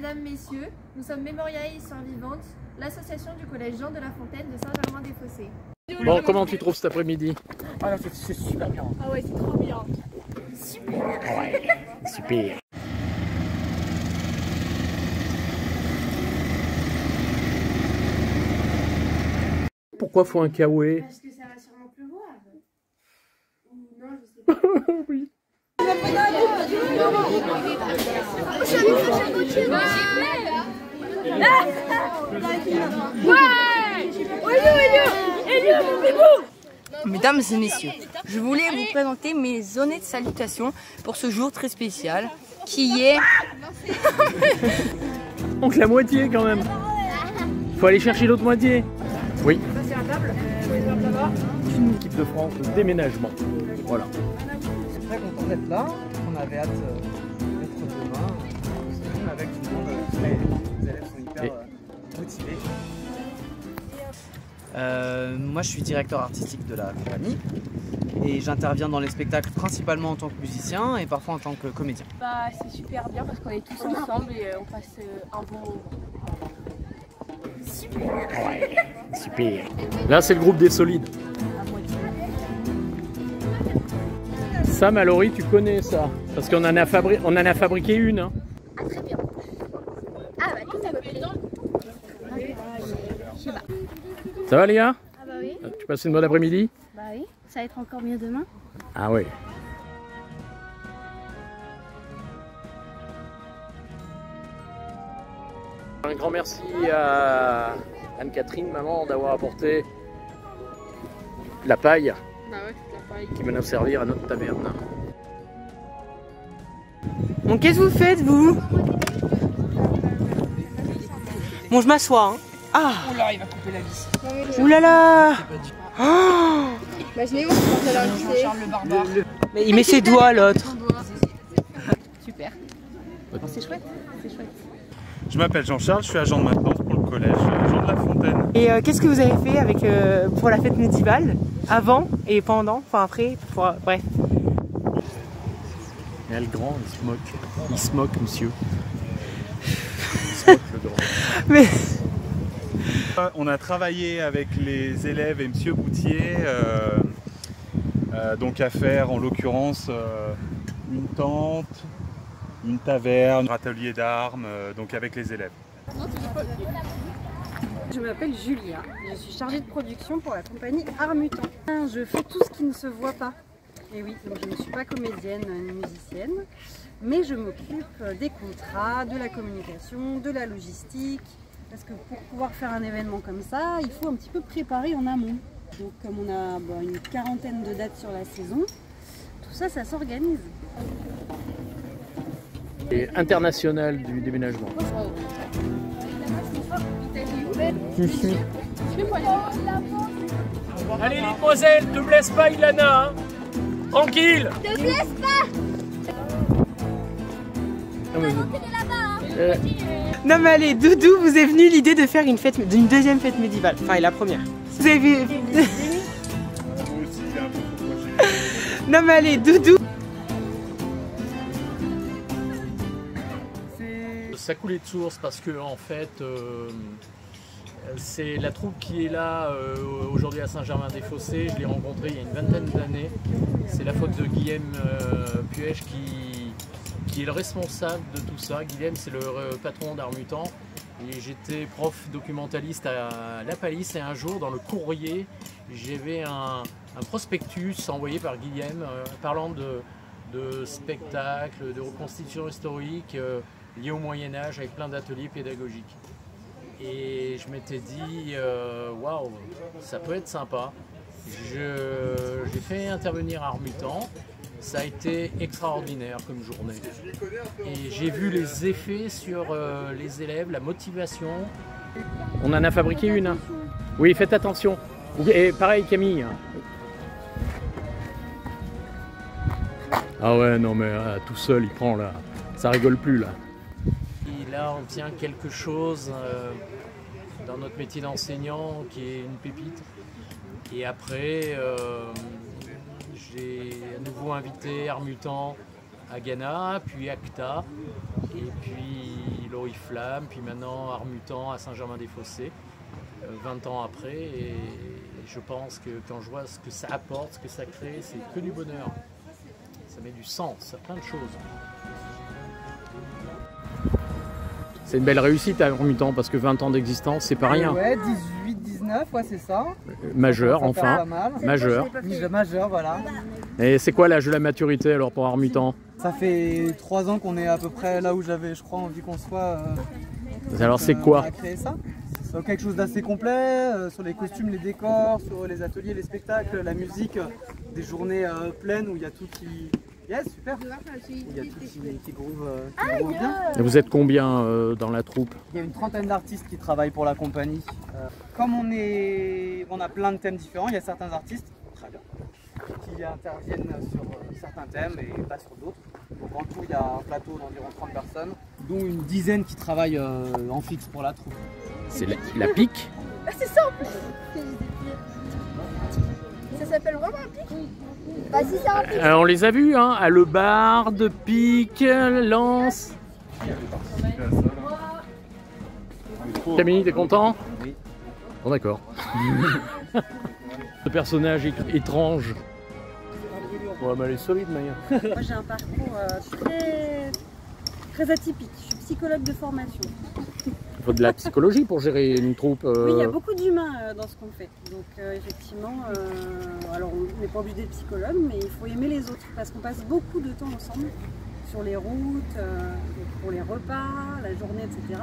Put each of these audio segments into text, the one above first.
mesdames, messieurs, nous sommes Mémoria et Histoire Vivante, l'association du collège Jean de La Fontaine de Saint-Germain-des-Fossés. Bon, comment tu trouves cet après-midi? Ah là, c'est super bien. Ah ouais, c'est trop bien. Super. Ouais, super. Pourquoi faut un kawaii? Parce que ça va sûrement pleuvoir. Ou non, je sais pas. Oui. Mesdames et messieurs, je voulais vous présenter mes honnêtes salutations pour ce jour très spécial qui est... Donc la moitié quand même. Faut aller chercher l'autre moitié. Oui. Ça c'est la table. Là-bas. Une équipe de France de déménagement. Voilà. Je suis très content d'être là. On avait hâte d'être demain. C'est cool avec tout le monde. Les élèves sont hyper motivés. Moi je suis directeur artistique de la compagnie et j'interviens dans les spectacles principalement en tant que musicien et parfois en tant que comédien. Bah c'est super bien parce qu'on est tous ensemble et on passe un bon moment. Super. Ouais, super. Là c'est le groupe des solides. Ça, Mallory, tu connais ça? Parce qu'on en a fabriqué une. Hein. Ah très bien. Ah bah tout à fait. Je sais pas. Ça va les gars? Ah bah oui. Tu passes une bonne après-midi? Bah oui, ça va être encore mieux demain. Ah oui. Un grand merci à Anne-Catherine, maman, d'avoir apporté la paille, Bah ouais, la paille. qui va nous servir à notre taverne. Bon, qu'est-ce que vous faites, vous? Bon, je m'assois. Hein. Ah! Oula, il va couper la vis. Ouh là là! Oh, Imaginez, on se porte à la lycée. Charles le barbare. mais il met ses doigts, l'autre. Super. C'est chouette, c'est chouette. Je m'appelle Jean-Charles, je suis agent de maintenance pour le collège Jean de La Fontaine. Et qu'est-ce que vous avez fait avec, pour la fête médiévale? Avant et pendant? Enfin après? Bref. Et le grand, il se moque. Il se moque, monsieur. Il se moque, le grand. Mais... On a travaillé avec les élèves et Monsieur Boutier, donc à faire en l'occurrence une tente, une taverne, un atelier d'armes, donc avec les élèves. Je m'appelle Julia, je suis chargée de production pour la compagnie Armutant. Je fais tout ce qui ne se voit pas. Et oui, donc je ne suis pas comédienne ni musicienne, mais je m'occupe des contrats, de la communication, de la logistique. Parce que pour pouvoir faire un événement comme ça, il faut un petit peu préparer en amont. Donc comme on a une quarantaine de dates sur la saison, tout ça, ça s'organise. Et international du déménagement. Tu suis. Allez, mademoiselle, te blesse pas, Ilana. Hein. Tranquille. Te blesse pas. Non mais allez, Doudou, vous est venue l'idée de faire d'une deuxième fête médiévale. Enfin, et la première. Vous avez vu... Non mais allez, Doudou. Ça coulait de source parce que en fait, c'est la troupe qui est là aujourd'hui à Saint-Germain-des-Fossés. Je l'ai rencontré il y a une vingtaine d'années. C'est la faute de Guillaume Puech qui est le responsable de tout ça. Guillaume, c'est le patron d'Armutant. Et j'étais prof documentaliste à La Palisse et un jour dans le courrier, j'avais un prospectus envoyé par Guillaume parlant de spectacles, de reconstitution historique liés au Moyen-Âge avec plein d'ateliers pédagogiques. Et je m'étais dit, waouh, ça peut être sympa. J'ai fait intervenir Armutant. Ça a été extraordinaire comme journée. Et j'ai vu les effets sur les élèves, la motivation. On en a fabriqué une. Hein. Oui, faites attention. Et pareil, Camille. Ah ouais, non mais tout seul, il prend là. Ça rigole plus là. Et là, on tient quelque chose dans notre métier d'enseignant qui est une pépite. Et après, j'ai à nouveau invité Armutant à Ghana, puis Acta. Et puis l'Oriflamme, puis maintenant Armutan à Saint-Germain-des-Fossés, 20 ans après. Et je pense que quand je vois ce que ça apporte, ce que ça crée, c'est que du bonheur. Ça met du sens à plein de choses. C'est une belle réussite à Armutan parce que 20 ans d'existence, c'est pas rien. Ouais, 18, 19, ouais, c'est ça. Majeur, Ça fait enfin. pas mal. Majeur. Majeur, voilà. Et c'est quoi l'âge de la maturité alors pour Armutan? Ça fait 3 ans qu'on est à peu près là où j'avais, je crois, envie qu'on soit. Alors c'est quoi? On a créé ça. Quelque chose d'assez complet, sur les costumes, les décors, sur les ateliers, les spectacles, la musique, des journées pleines où il y a tout qui... Yes, super. Il y a tout qui groove bien. Et vous êtes combien dans la troupe? Il y a une trentaine d'artistes qui travaillent pour la compagnie. Comme on a plein de thèmes différents, il y a certains artistes très bien, qui interviennent sur certains thèmes et pas sur d'autres. Donc en tout, il y a un plateau d'environ 30 personnes, dont une dizaine qui travaillent en fixe pour la troupe. C'est la pique? Ah, c'est simple. Ça s'appelle vraiment un pic? Bah si c'est un pic. On les a vus, hein, à Le Barde, Pique, Lance. Camille, t'es content? Oui. Bon d'accord. Ce personnage étrange. Ouais, mais elle est solide, Maya. Moi j'ai un parcours très atypique. Je suis psychologue de formation. Il faut de la psychologie pour gérer une troupe. Oui, il y a beaucoup d'humains dans ce qu'on fait. Donc effectivement, alors on n'est pas obligé d'être psychologue, mais il faut aimer les autres parce qu'on passe beaucoup de temps ensemble sur les routes, pour les repas, la journée, etc.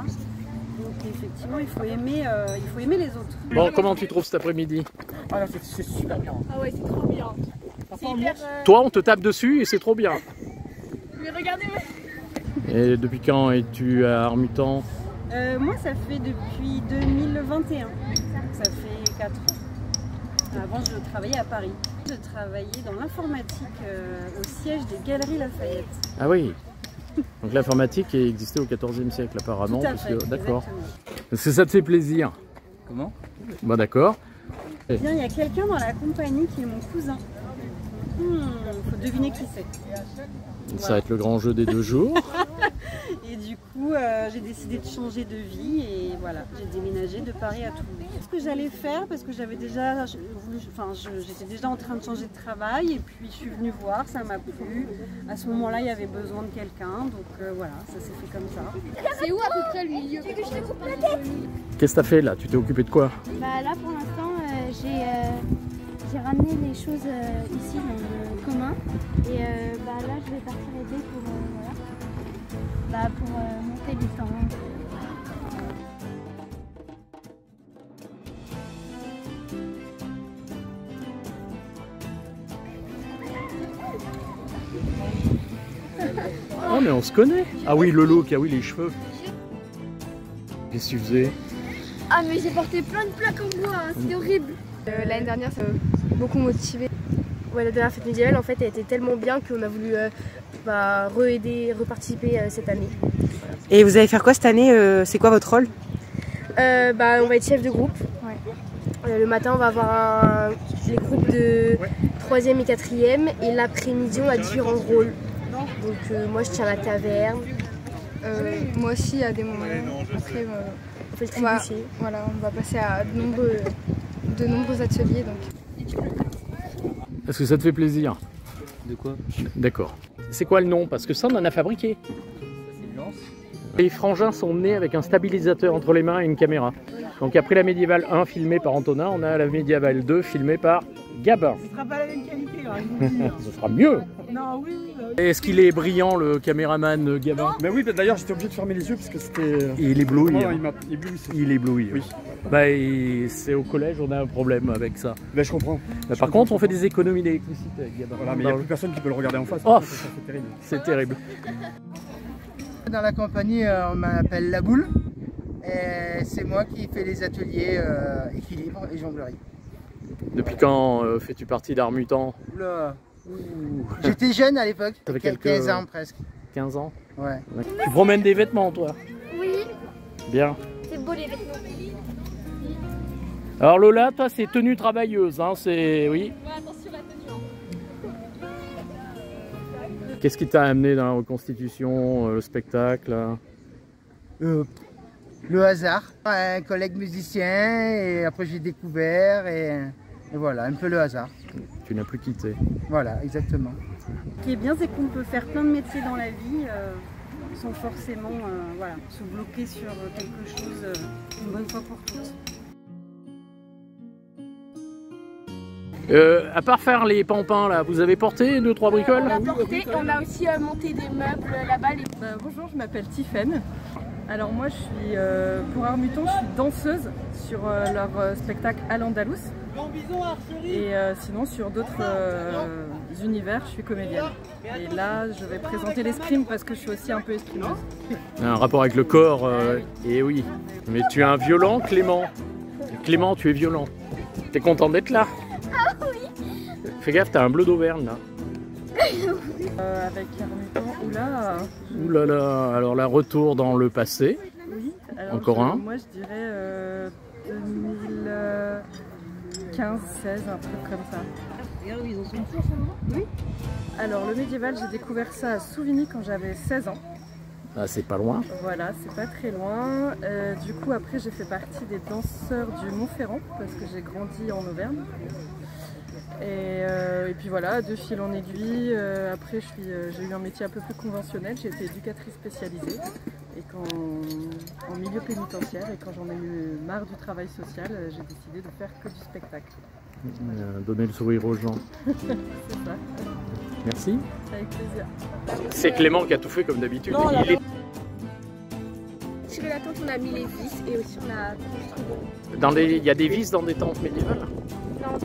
Donc effectivement, il faut aimer les autres. Bon, comment tu trouves cet après-midi? Ah là, c'est super bien. Ah ouais, c'est trop bien. C'est hyper... Toi, on te tape dessus et c'est trop bien. Mais regardez, Et depuis quand es-tu à Armutan? Moi, ça fait depuis 2021. Donc ça fait 4 ans. Avant, je travaillais à Paris. Je travaillais dans l'informatique au siège des Galeries Lafayette. Ah oui. Donc l'informatique existait au XIVe siècle apparemment. Tout à fait, D'accord. exactement. Est-ce que ça te fait plaisir? Comment? Bah d'accord. Eh bien, il y a quelqu'un dans la compagnie qui est mon cousin. Faut deviner qui c'est. Ça va être le grand jeu des 2 jours. Et du coup, j'ai décidé de changer de vie et voilà, j'ai déménagé de Paris à Toulouse. Ce que j'allais faire, parce que j'avais déjà voulu, j'étais déjà en train de changer de travail et puis je suis venue voir, ça m'a plu. À ce moment-là, il y avait besoin de quelqu'un, donc voilà, ça s'est fait comme ça. c'est où à peu près le milieu? Qu'est-ce que t'as fait là? Tu t'es occupé de quoi? Bah là pour l'instant j'ai ramené les choses ici dans le commun et bah là je vais partir aider pour monter les temps. Oh mais on se connaît. Ah oui, Lolo qui a oui les cheveux. Qu'est-ce que tu faisais? Ah mais j'ai porté plein de plaques en bois, hein, c'était horrible. L'année dernière, ça m'a beaucoup motivé. Ouais, la dernière fête médiévale, en fait, elle était tellement bien qu'on a voulu reparticiper cette année. Et vous allez faire quoi cette année? C'est quoi votre rôle? On va être chef de groupe. Ouais. Le matin, on va avoir les groupes de 3e et 4e. Et l'après-midi, on a différents rôles. Donc moi, je tiens la taverne. Moi aussi, à des moments. Après, on fait le trébuchet. Voilà, on va passer à de nombreux ateliers. Donc. Est-ce que ça te fait plaisir? De quoi? D'accord. C'est quoi le nom? Parce que ça, on en a fabriqué. Les frangins sont nés avec un stabilisateur entre les mains et une caméra. Donc après la médiévale 1 filmée par Antonin, on a la médiévale 2 filmée par Gabin. Ce sera pas la même qualité, hein, je vous le dis. Ce sera mieux. Non, oui. Est-ce qu'il est brillant le caméraman Gabin? Mais oui, d'ailleurs j'étais obligé de fermer les yeux parce que c'était... Il éblouit. Vraiment, hein. il éblouissait. Il éblouit. Oui. Bah, c'est au collège, on a un problème avec ça. Mais je comprends. Par contre, on fait des économies d'électricité avec Gabin. Voilà, mais il n'y a plus personne qui peut le regarder en face. Oh, c'est terrible. C'est terrible. Dans la compagnie, on m'appelle La Boule. Et c'est moi qui fais les ateliers équilibre et jonglerie. Depuis quand fais-tu partie d'Armutan? J'étais jeune à l'époque, T'avais 15 ans presque. 15 ans? Ouais. Tu promènes des vêtements, toi? Oui, Bien. c'est beau les vêtements. Alors Lola, toi c'est tenue travailleuse, hein, c'est... Oui. Ouais, attention la tenue. Qu'est-ce qui t'a amené dans la reconstitution, le spectacle? Le hasard. Un collègue musicien et après j'ai découvert et voilà, un peu le hasard. Tu n'as plus quitté. Voilà, exactement. Ce qui est bien, c'est qu'on peut faire plein de métiers dans la vie sans forcément voilà, se bloquer sur quelque chose une bonne fois pour toutes. À part faire les pampins là, vous avez porté 2-3 bricoles? On a porté et on a aussi monté des meubles là-bas. Bonjour, je m'appelle Tiffaine. Alors moi je suis pour Armuton, je suis danseuse sur leur spectacle à l'Andalous. Et sinon sur d'autres univers, je suis comédienne. Et là je vais présenter l'escrime parce que je suis aussi un peu escrimeuse. Un rapport avec le corps, et oui. Mais tu es un violent, Clément. Clément, tu es violent. T'es content d'être là? Ah oui. Fais gaffe, t'as un bleu d'Auvergne là. Avec Armuton, oula. Ouh là là, alors là, retour dans le passé. Oui, alors encore un. Moi je dirais 2015, 16, un truc comme ça. Oui. Alors le médiéval, j'ai découvert ça à Souvigny quand j'avais 16 ans. Ah, c'est pas loin. Voilà, c'est pas très loin. Du coup, après, j'ai fait partie des danseurs du Montferrand parce que j'ai grandi en Auvergne. Et puis voilà, de fil en aiguille. Après, j'ai eu un métier un peu plus conventionnel. J'ai été éducatrice spécialisée et en milieu pénitentiaire. Et quand j'en ai eu marre du travail social, j'ai décidé de faire que du spectacle. Donner le sourire aux gens. C'est ça. Merci. Avec plaisir. C'est Clément qui a tout fait comme d'habitude. Sur la tente, on a mis les vis et aussi on a... Il y a des vis dans des tentes médiévales? Non.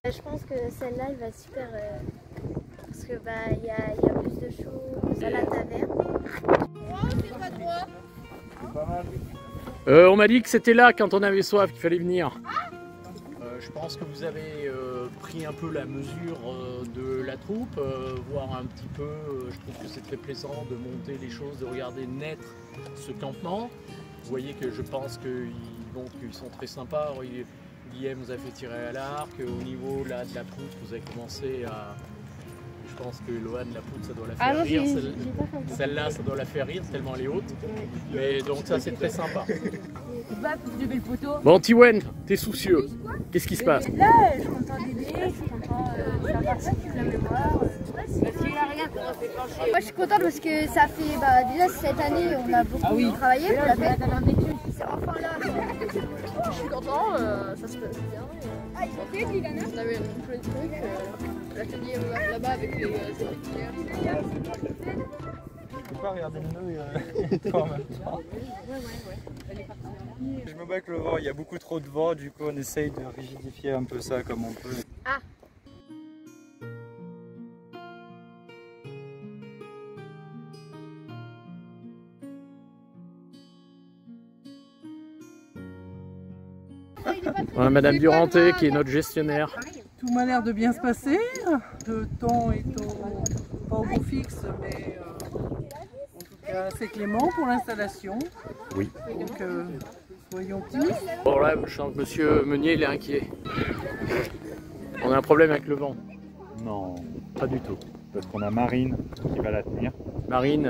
Je pense que celle-là, elle va super... parce que il y a plus de choses à la taverne. On m'a dit que c'était là quand on avait soif qu'il fallait venir. Je pense que vous avez pris un peu la mesure de la troupe, voir un petit peu, je trouve que c'est très plaisant de monter les choses, de regarder naître ce campement. Vous voyez que je pense qu'ils sont très sympas. Guillaume vous a fait tirer à l'arc, au niveau là, de la poutre, vous avez commencé à... Je pense que Loane, la poutre, ça doit la faire rire. Celle-là, ça doit la faire rire, tellement elle est haute. Mais donc ça, c'est très sympa. Bon, Tiwen, t'es soucieux. Qu'est-ce qui se passe? Là, je suis content d'aider, je suis content de faire partie de la mémoire. Moi, je suis contente parce que ça fait, déjà cette année, on a beaucoup travaillé pour la fête. C'est enfin là. Je suis content, ça se passe bien. On avait plein de trucs, l'atelier là-bas avec les étudiants. Je peux pas regarder le nœud en même temps. Je me bats avec le vent, il y a beaucoup trop de vent, du coup on essaye de rigidifier un peu ça comme on peut. Ah. Voilà, Madame Duranté qui est notre gestionnaire. Tout m'a l'air de bien se passer, le temps étant pas au beau fixe, mais en tout cas c'est Clément pour l'installation. Oui. Donc soyons optimistes. Bon là, je sens que Monsieur Meunier il est inquiet. On a un problème avec le vent. Non, pas du tout. Parce qu'on a Marine qui va la tenir. Marine,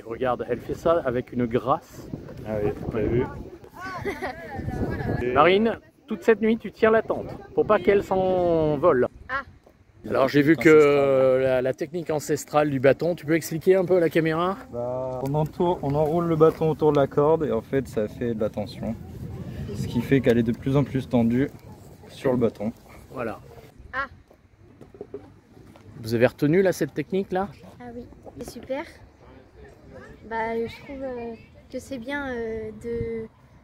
regarde, elle fait ça avec une grâce. Ah oui, t'as vu. Marine, toute cette nuit, tu tiens la tente pour pas qu'elle s'envole. Ah. Alors j'ai vu que la technique ancestrale du bâton, tu peux expliquer un peu à la caméra? On enroule le bâton autour de la corde et en fait ça fait de la tension. Ce qui fait qu'elle est de plus en plus tendue sur le bâton. Voilà. Ah. Vous avez retenu là cette technique là? Ah oui, c'est super. Je trouve que c'est bien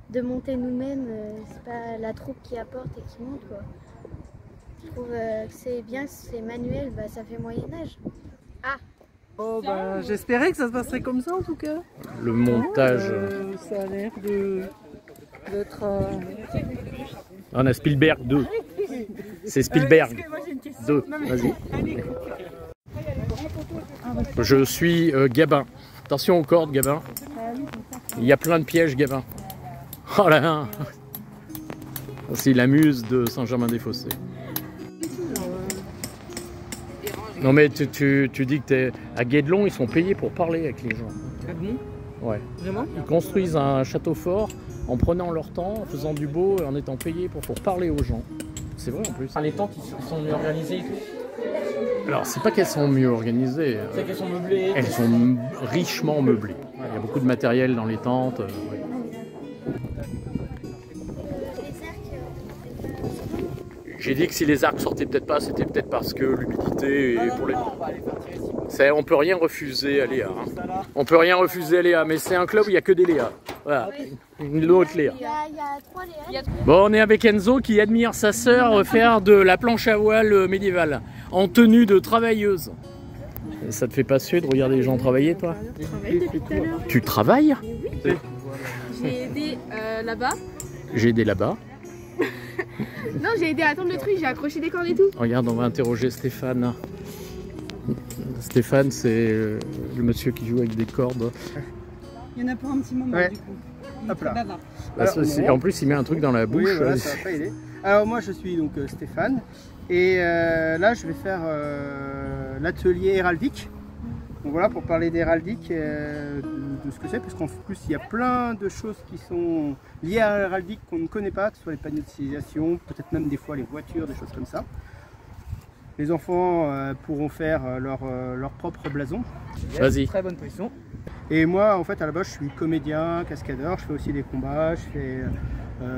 de monter nous-mêmes, c'est pas la troupe qui apporte et qui monte quoi. Je trouve que c'est bien, c'est manuel, ça fait Moyen-Âge. Ah. Oh, j'espérais que ça se passerait comme ça en tout cas. Le montage. Ça a l'air d'être... On a Spielberg 2. C'est Spielberg 2. Vas-y. Je suis Gabin. Attention aux cordes, Gabin. Il y a plein de pièges, Gabin. Oh là, c'est la muse de Saint-Germain-des-Fossés. Non mais tu dis que t'es à Guédelon, ils sont payés pour parler avec les gens. Ah bon? Ouais. Vraiment? Ils construisent un château fort en prenant leur temps, en faisant du beau et en étant payés pour parler aux gens. C'est vrai en plus. Les tentes, ils sont mieux organisées et tout. Alors c'est pas qu'elles sont mieux organisées. C'est qu'elles sont meublées. Elles sont richement meublées. Il y a beaucoup de matériel dans les tentes. Ouais. J'ai dit que si les arcs sortaient peut-être pas, c'était peut-être parce que l'humidité et pour les... On peut rien refuser à Léa. Hein. On peut rien refuser à Léa, mais c'est un club où il n'y a que des Léa. Voilà, une autre Léa. Il y a 3 Léa. Bon, on est avec Enzo qui admire sa sœur faire de la planche à voile médiévale en tenue de travailleuse. Et ça te fait pas suer de regarder les gens travailler, toi? Je travaille depuis tout à l'heure. Tu travailles? Oui. J'ai aidé là-bas. J'ai aidé là-bas. Non, j'ai aidé à tendre le truc, j'ai accroché des cordes et tout. Regarde, on va interroger Stéphane. Stéphane, c'est le monsieur qui joue avec des cordes. Il y en a pour un petit moment, du coup. Hop là. Alors, en plus, il met un truc dans la bouche. Oui, voilà, ça va pas aider. Alors moi, je suis donc Stéphane. Et là, je vais faire l'atelier héraldique. Donc voilà, pour parler d'héraldique, de ce que c'est, parce qu'en plus, il y a plein de choses qui sont liées à l'héraldique qu'on ne connaît pas, que ce soit les panneaux de signalisation, peut-être même des fois les voitures, des choses comme ça. Les enfants pourront faire leur propre blason. Vas-y. Très bonne position. Et moi, en fait, à la base, je suis comédien, cascadeur, je fais aussi des combats, je fais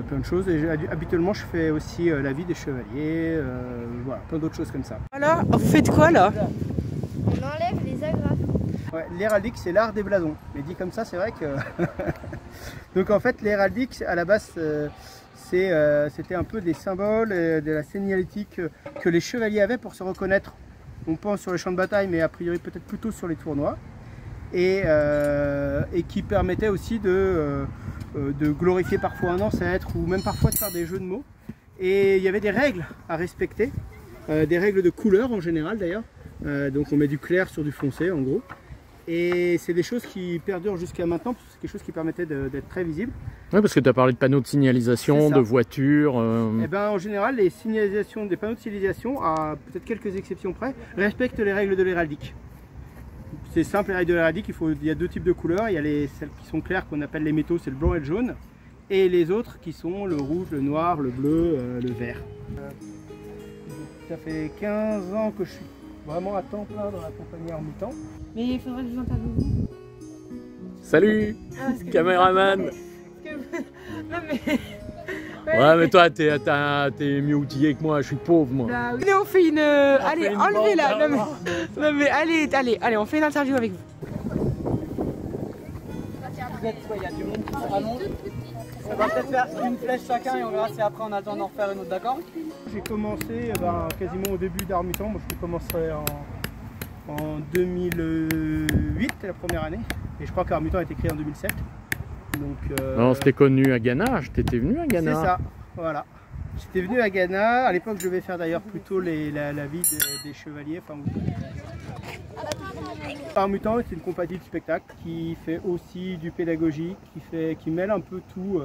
plein de choses. Et habituellement, je fais aussi la vie des chevaliers, voilà, plein d'autres choses comme ça. Voilà, vous faites quoi là? On enlève les agrafes. Ouais, l'héraldique, c'est l'art des blasons. Mais dit comme ça, c'est vrai que... Donc en fait, l'héraldique, à la base, c'était un peu des symboles de la signalétique que les chevaliers avaient pour se reconnaître. On pense sur les champs de bataille, mais a priori peut-être plutôt sur les tournois. Et qui permettait aussi de glorifier parfois un ancêtre ou même parfois de faire des jeux de mots. Et il y avait des règles à respecter, des règles de couleur en général d'ailleurs. Donc on met du clair sur du foncé en gros. Et c'est des choses qui perdurent jusqu'à maintenant, parce que c'est quelque chose qui permettait d'être très visible. Oui, parce que tu as parlé de panneaux de signalisation, de voitures. Et ben, en général, les signalisations, des panneaux de signalisation, à peut-être quelques exceptions près, respectent les règles de l'héraldique. C'est simple, les règles de l'héraldique, il y a deux types de couleurs. Il y a celles qui sont claires, qu'on appelle les métaux, c'est le blanc et le jaune. Et les autres qui sont le rouge, le noir, le bleu, le vert. Ça fait 15 ans que je suis vraiment à temps plein dans la compagnie Armutant. Mais il faudrait que je vous interviewe. Salut, caméraman. Non mais... Ouais, mais toi, t'es mieux outillé que moi, je suis pauvre, moi. Bah, oui. On fait une... allez, enlevez-la. Non mais allez, on fait une interview avec vous. Il y a du monde qui se rallonge. On va peut-être faire une flèche chacun et on verra si après on a le temps d'en refaire une autre, d'accord? J'ai commencé quasiment au début d'Armutant. Moi, je commencerai en 2008, la première année. Et je crois qu'Armutant a été créé en 2007. Donc, non, c'était connu à Ghana, t'étais venu à Ghana. C'est ça, voilà. J'étais venu à Ghana, à l'époque je devais faire d'ailleurs plutôt la vie des chevaliers. Enfin, Armutant, c'est une compagnie de spectacle qui fait aussi du pédagogique, qui mêle un peu tout,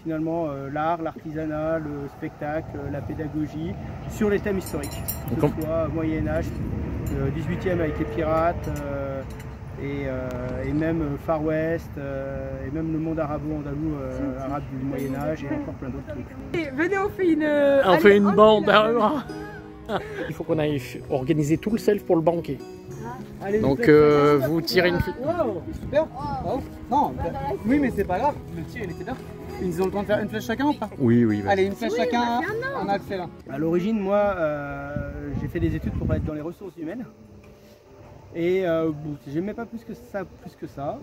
finalement l'art, l'artisanat, le spectacle, la pédagogie, sur les thèmes historiques. Que ce soit Moyen-Âge, le 18e avec les pirates, et même Far West, et même le monde arabo-andalou, arabe du Moyen-Âge, et encore plein d'autres trucs. Venez, on fait une... on fait une bande. Il faut qu'on aille organiser tout le self pour le banquet. Allez, donc vous tirez une... Wow, super. Wow. Non, oui mais c'est pas grave, le tir il était bien. Ils ont le temps de faire une flèche chacun ou pas? Oui, oui. Allez, une flèche chacun, on a fait là. À l'origine, moi, j'ai fait des études pour être dans les ressources humaines. Et bon, j'aimais pas plus que ça.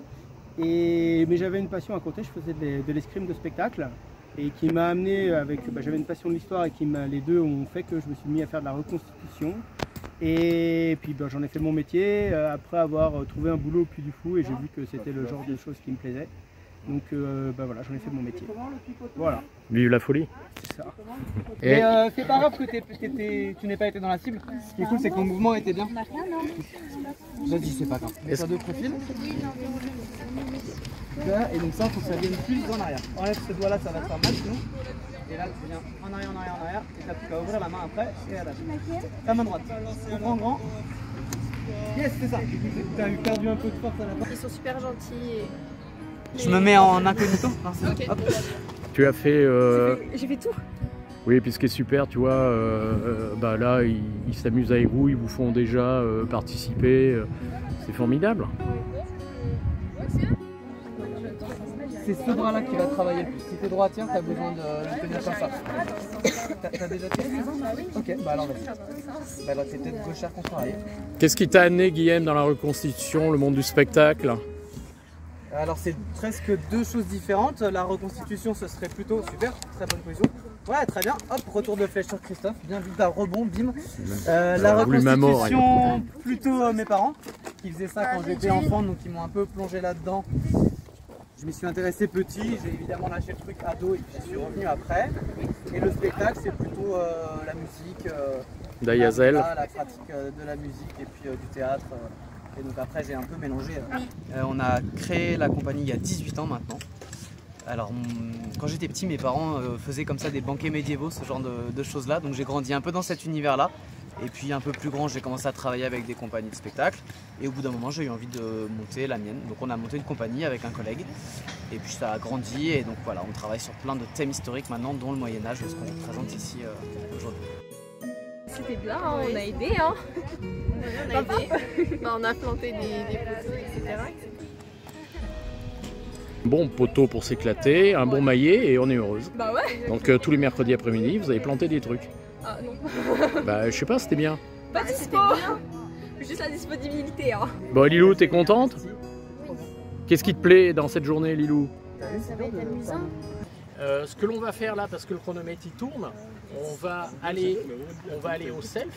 Mais j'avais une passion à côté, je faisais de l'escrime de spectacle. Et qui m'a amené avec, j'avais une passion de l'histoire et les deux ont fait que je me suis mis à faire de la reconstitution. Et puis j'en ai fait mon métier après avoir trouvé un boulot au Puy du Fou et j'ai vu que c'était le genre de choses qui me plaisait. Donc voilà, j'en ai fait mon métier. Voilà. Vive la folie. C'est ça. Et c'est pas grave que tu n'aies pas été dans la cible. Ce qui est cool, c'est que ton mouvement était bien. Vas-y, c'est pas grave. Mets-toi de profil. Et donc ça, il faut que ça vienne plus en arrière. Enlève ce doigt là, ça va te faire mal sinon. Et là, tu viens en arrière, en arrière, en arrière. Et là, tu vas ouvrir la main après et à la ta main droite. Ouvre en grand. Yes, c'est ça. Tu as perdu un peu de force à la fin. Ils sont super gentils. Je me mets en incognito. Ok. Tu as fait... J'ai fait tout. Oui, et puis ce qui est super, tu vois, bah là, ils s'amusent avec vous, ils vous font déjà participer. C'est formidable. C'est ce bras-là qui va travailler le plus. Si t'es droitier, t'as besoin de le tenir comme ça. T'as déjà fait ça? Ok, bah alors vas-y. Bah alors t'es peut-être gauchère qu'on travaille. Qu'est-ce qui t'a amené, Guillaume, dans la reconstitution, le monde du spectacle? Alors c'est presque deux choses différentes. La reconstitution, ce serait plutôt super, très bonne position. Ouais, très bien. Hop, retour de flèche sur Christophe. Bien vu, d'un rebond, bim. La reconstitution, plutôt mes parents qui faisaient ça quand j'étais enfant, donc ils m'ont un peu plongé là-dedans. Je m'y suis intéressé petit, j'ai évidemment lâché le truc ado et puis j'y suis revenu après. Et le spectacle, c'est plutôt la musique, d'Ayazel, la pratique de la musique et puis du théâtre. Et donc après, j'ai un peu mélangé. On a créé la compagnie il y a 18 ans maintenant. Alors, quand j'étais petit, mes parents faisaient comme ça des banquets médiévaux, ce genre de choses-là. Donc j'ai grandi un peu dans cet univers-là. Et puis un peu plus grand, j'ai commencé à travailler avec des compagnies de spectacle. Et au bout d'un moment, j'ai eu envie de monter la mienne. Donc on a monté une compagnie avec un collègue. Et puis ça a grandi. Et donc voilà, on travaille sur plein de thèmes historiques maintenant, dont le Moyen-Âge, ce qu'on présente ici aujourd'hui. C'était bien, hein, on a aidé. Hein. On a aidé. On a planté des poteaux, etc. Bon poteau pour s'éclater, un bon maillet et on est heureuse. Bah ouais. Donc tous les mercredis après-midi, vous avez planté des trucs. Ah non. Bah je sais pas, c'était bien. Pas dispo. Juste la disponibilité. Hein. Bon Lilou, t'es contente? Qu'est-ce qui te plaît dans cette journée, Lilou? Ça va être amusant. Ce que l'on va faire là, parce que le chronomètre il tourne, on va aller au self,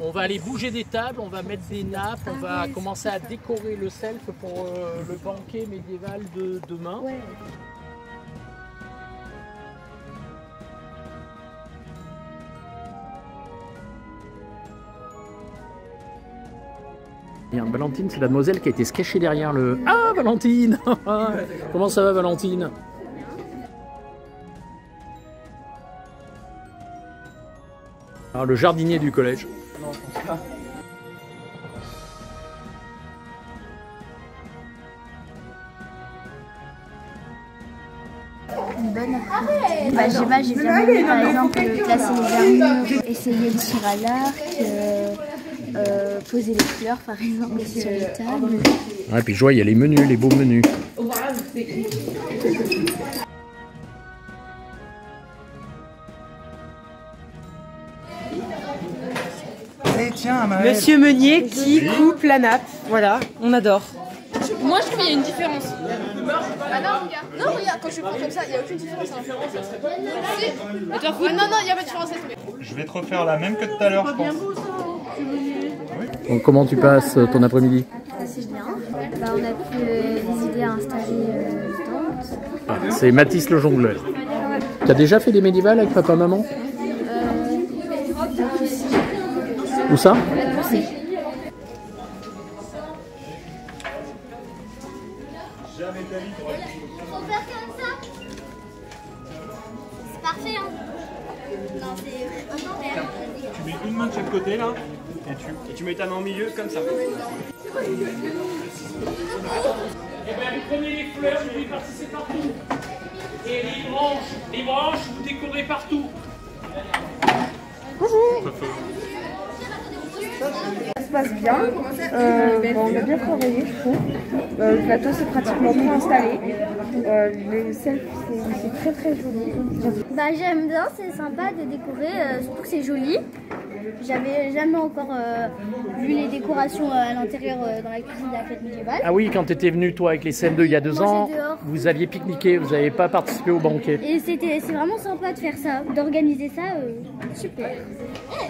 on va aller bouger des tables, on va mettre des nappes, on va commencer à décorer le self pour le banquet médiéval de demain. Ouais. Valentine, c'est la demoiselle qui a été se cacher derrière le... Ah, Valentine. Comment ça va, Valentine? Alors, le jardinier du collège. Une bonne activité. Bah, je sais pas, j'ai bien aimé par exemple classer les armures, essayer de tirer à l'arc, poser les fleurs par exemple sur les tables. Ouais, puis je vois, il y a les menus, les beaux menus. Monsieur Meunier qui coupe la nappe, voilà, on adore. Moi je trouve qu'il y a une différence. Ah non, regarde. Non, regarde, quand je prends comme ça, il n'y a aucune différence. Hein. Non, il n'y a pas de différence. Je vais te refaire la même que tout à l'heure, je pense. Donc, comment tu passes ton après-midi? C'est bien. Bah, on a pu des idées à installer tentes. C'est Mathis le jongleur. Tu as déjà fait des médiévales avec papa-maman? Où ça? Faut faire comme ça. C'est parfait, hein. Non, c'est vraiment. Tu mets une main de chaque côté là, et tu mets ta main au milieu comme ça. Eh bien, vous prenez les fleurs, vous les partissez partout. Et les branches, vous décorez partout. Bonjour. Ça se passe bien, on a bien travaillé je trouve, le plateau c'est pratiquement tout installé, les selfs c'est très très joli. Bah, j'aime bien, c'est sympa de décorer, surtout que c'est joli. J'avais jamais encore vu les décorations à l'intérieur dans la cuisine de la fête médiévale. Ah oui, quand tu étais venu toi avec les CM2 il y a 2 ans, vous aviez pique-niqué, vous n'avez pas participé au banquet. Et c'est vraiment sympa de faire ça, d'organiser ça, super.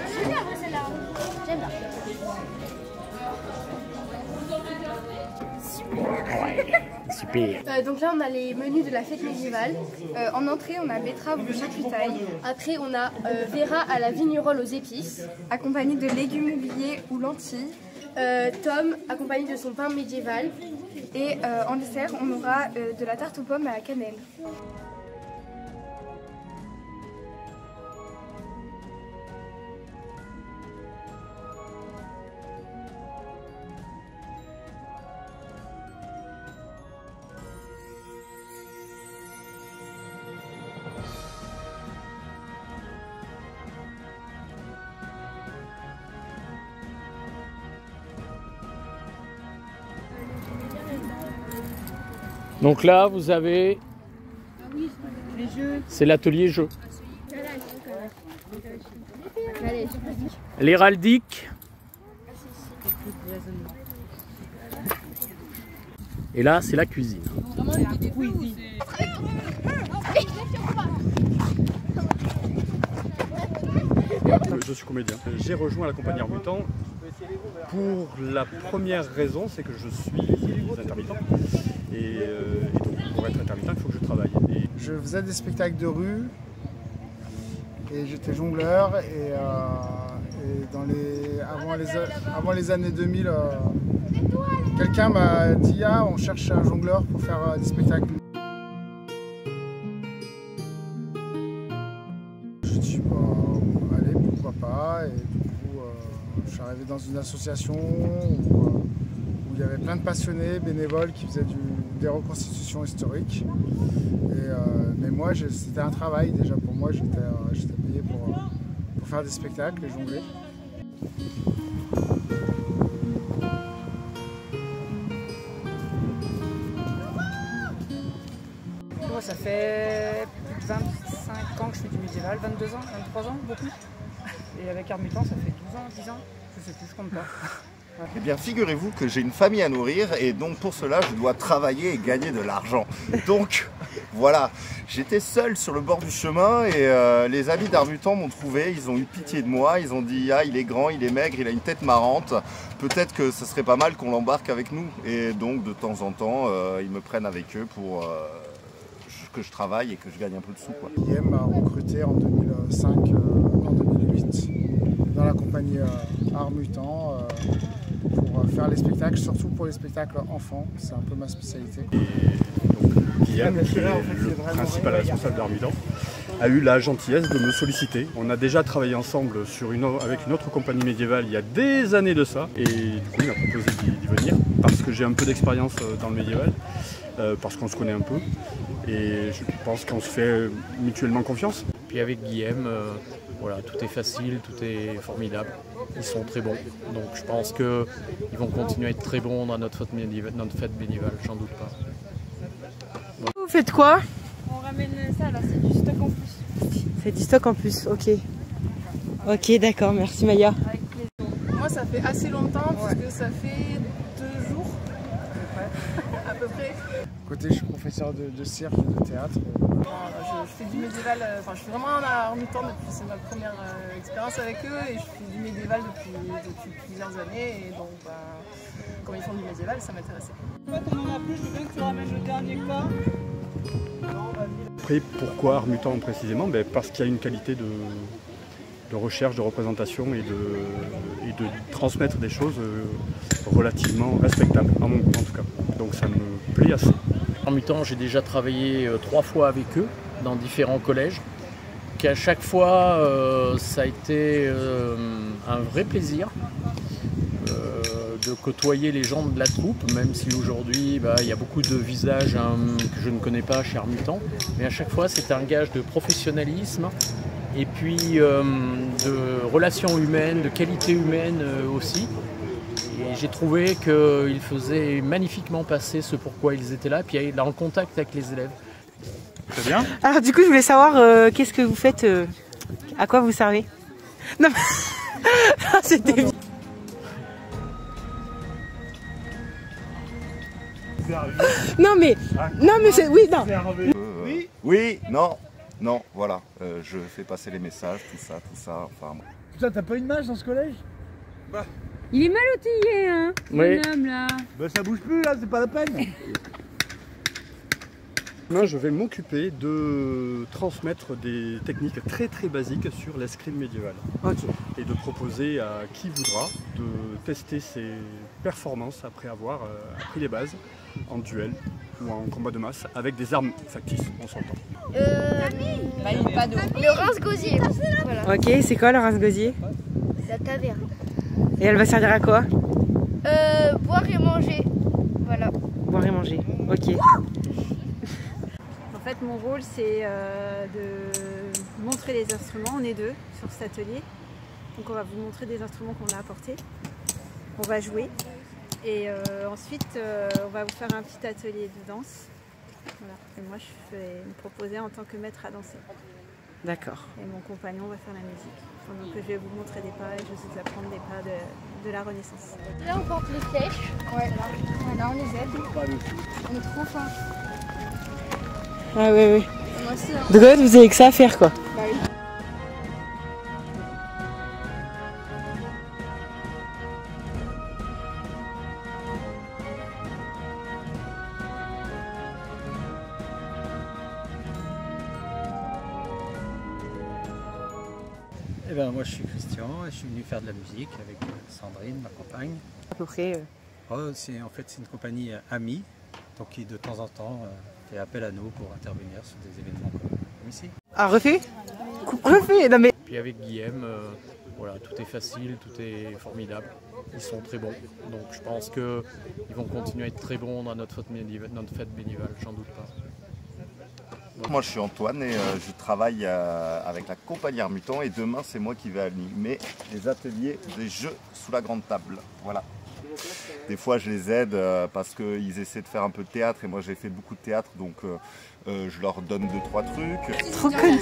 C'est bien moi celle-là, j'aime bien. Super. Donc là on a les menus de la fête médiévale. En entrée on a betterave ou charcutaille. Après on a Vera à la vignerolle aux épices, accompagné de légumes oubliés ou lentilles. Tom accompagné de son pain médiéval. Et en dessert, on aura de la tarte aux pommes à la cannelle. Donc là, vous avez... C'est l'atelier jeu. L'héraldique. Et là, c'est la cuisine. Je suis comédien. J'ai rejoint la compagnie Armutant pour la première raison, c'est que je suis intermittent. Et donc pour être intermittent, il faut que je travaille. Je faisais des spectacles de rue et j'étais jongleur. Et avant les années 2000, quelqu'un m'a dit « Ah, on cherche un jongleur pour faire des spectacles ». Je dis bah, allez, pourquoi pas. Et du coup, je suis arrivé dans une association où il y avait plein de passionnés, bénévoles qui faisaient des reconstitutions historiques. Mais moi, c'était un travail déjà pour moi. J'étais payé pour faire des spectacles et jongler. Moi, ça fait plus de 25 ans que je fais du médiéval, 22 ans, 23 ans, beaucoup. Et avec Armutant, ça fait 12 ans, 10 ans, je sais plus, je compte pas. Eh bien, figurez-vous que j'ai une famille à nourrir et donc pour cela, je dois travailler et gagner de l'argent. Donc, voilà, j'étais seul sur le bord du chemin et les amis d'Armutant m'ont trouvé, ils ont eu pitié de moi, ils ont dit « Ah, il est grand, il est maigre, il a une tête marrante, peut-être que ce serait pas mal qu'on l'embarque avec nous ». Et donc, de temps en temps, ils me prennent avec eux pour que je travaille et que je gagne un peu de sous, quoi. Guillaume m'a recruté en 2005, en 2008, dans la compagnie Armutant. Pour faire les spectacles, surtout pour les spectacles enfants, c'est un peu ma spécialité. Guillaume, qui est le principal responsable d'Armutant, a eu la gentillesse de me solliciter. On a déjà travaillé ensemble avec une autre compagnie médiévale il y a des années de ça, et du coup il m'a proposé d'y venir parce que j'ai un peu d'expérience dans le médiéval, parce qu'on se connaît un peu, et je pense qu'on se fait mutuellement confiance. Puis avec Guillaume, voilà, tout est facile, tout est formidable. Ils sont très bons, donc je pense qu'ils vont continuer à être très bons dans notre fête médiévale, j'en doute pas. Bon. Vous faites quoi? On ramène ça là, c'est du stock en plus. C'est du stock en plus, ok. Ok, d'accord, merci Maya. Avec plaisir. Moi ça fait assez longtemps, puisque ça fait 2 jours, à peu près. Côté, je suis professeur de cirque et de théâtre. Je fais du médiéval, je suis vraiment en Armutant depuis, c'est ma première expérience avec eux et je fais du médiéval depuis plusieurs années et donc quand ils font du médiéval ça m'intéressait. En fait on en a plus, je veux bien que tu ramènes le dernier plat. Après, pourquoi Armutant précisément? Parce qu'il y a une qualité de recherche, de représentation et de transmettre des choses relativement respectables, en tout cas. Donc ça me plaît assez. Armutant, j'ai déjà travaillé 3 fois avec eux dans différents collèges, qu'à chaque fois ça a été un vrai plaisir de côtoyer les gens de la troupe, même si aujourd'hui il y a beaucoup de visages que je ne connais pas chez Armutant, mais à chaque fois c'était un gage de professionnalisme et puis de relations humaines, de qualité humaine aussi. Et j'ai trouvé qu'ils faisaient magnifiquement passer ce pourquoi ils étaient là, puis il est en contact avec les élèves. Très bien. Alors du coup, je voulais savoir qu'est-ce que vous faites, à quoi vous servez? Non, c'était... Non mais c'est... Oui, non. Oui, non, voilà. Je fais passer les messages, tout ça, enfin... Putain, t'as pas une mage dans ce collège? Il est mal outillé, hein, oui. L'homme là. Ça bouge plus là, c'est pas la peine. Moi, je vais m'occuper de transmettre des techniques très basiques sur l'escrime médiévale. Okay. Et de proposer à qui voudra de tester ses performances après avoir appris les bases en duel ou en combat de masse avec des armes factices, on s'entend. Le rince-gosier. Voilà. Ok, c'est quoi le rince-gosier? La taverne. Et elle va servir à quoi? Boire et manger. Voilà. Boire et manger, ok. En fait, mon rôle, c'est de montrer les instruments. On est deux sur cet atelier. Donc on va vous montrer des instruments qu'on a apportés. On va jouer. Et ensuite, on va vous faire un petit atelier de danse. Voilà. Et moi, je vais me proposer en tant que maître à danser. D'accord. Et mon compagnon va faire la musique. Donc je vais vous montrer des pas et je vais vous apprendre des pas de la Renaissance. Là, on porte les flèches. Ouais, là on les aide. On est trop fins. Ah ouais, ouais. Moi aussi, hein. Donc en fait, vous avez que ça à faire, quoi. Bah oui. Eh ben, moi je suis Christian et je suis venu faire de la musique avec Sandrine, ma compagne. À peu près. En fait c'est une compagnie amie, donc qui de temps en temps fait appel à nous pour intervenir sur des événements comme ici. Ah, refait? Refait, non mais... Puis avec Guillaume, voilà, tout est facile, tout est formidable. Ils sont très bons, donc je pense qu'ils vont continuer à être très bons dans notre fête bénévale, j'en doute pas. Moi je suis Antoine et je travaille avec la compagnie Armuton et demain c'est moi qui vais animer les ateliers des jeux sous la grande table. Voilà. Des fois je les aide parce qu'ils essaient de faire un peu de théâtre et moi j'ai fait beaucoup de théâtre donc je leur donne 2-3 trucs. Trop cool.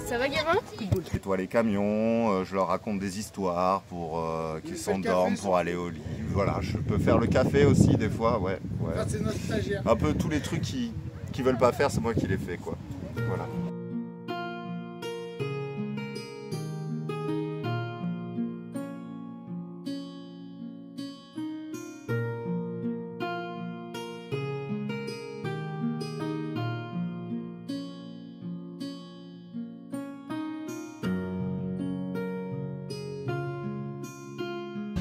Ça va, gamin? Je nettoie les camions, je leur raconte des histoires pour qu'ils s'endorment, pour aller au lit. Voilà, je peux faire le café aussi des fois, ouais. C'est notre stagiaire. Un peu tous les trucs qu'ils veulent pas faire, c'est moi qui les fais, quoi. Voilà.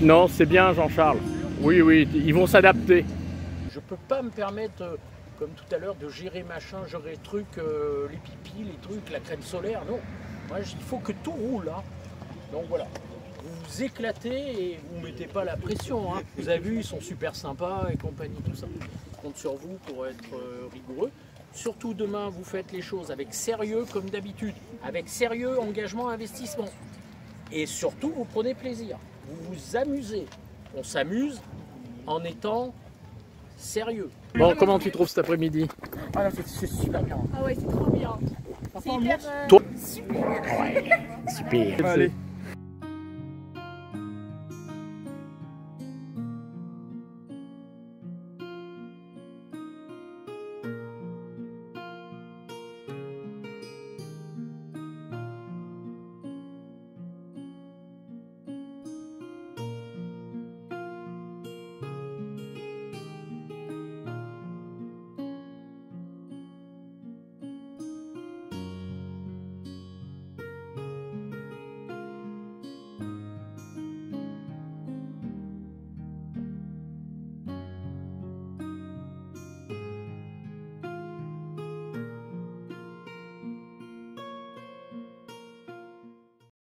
Non, c'est bien Jean-Charles. Oui, oui, ils vont s'adapter. Je peux pas me permettre, comme tout à l'heure, de gérer machin, gérer truc, les pipis, les trucs, la crème solaire. Non, moi il faut que tout roule. Hein. Donc voilà, vous vous éclatez et vous mettez pas la pression. Hein. Vous avez vu, ils sont super sympas et compagnie, tout ça. Je compte sur vous pour être rigoureux. Surtout demain, vous faites les choses avec sérieux comme d'habitude. Avec sérieux, engagement, investissement. Et surtout, vous prenez plaisir. Vous vous amusez. On s'amuse en étant sérieux. Bon, comment tu trouves cet après-midi? Ah, c'est super bien. Ah ouais, c'est trop bien. Super. Toi? Super. Ouais, super. Allez.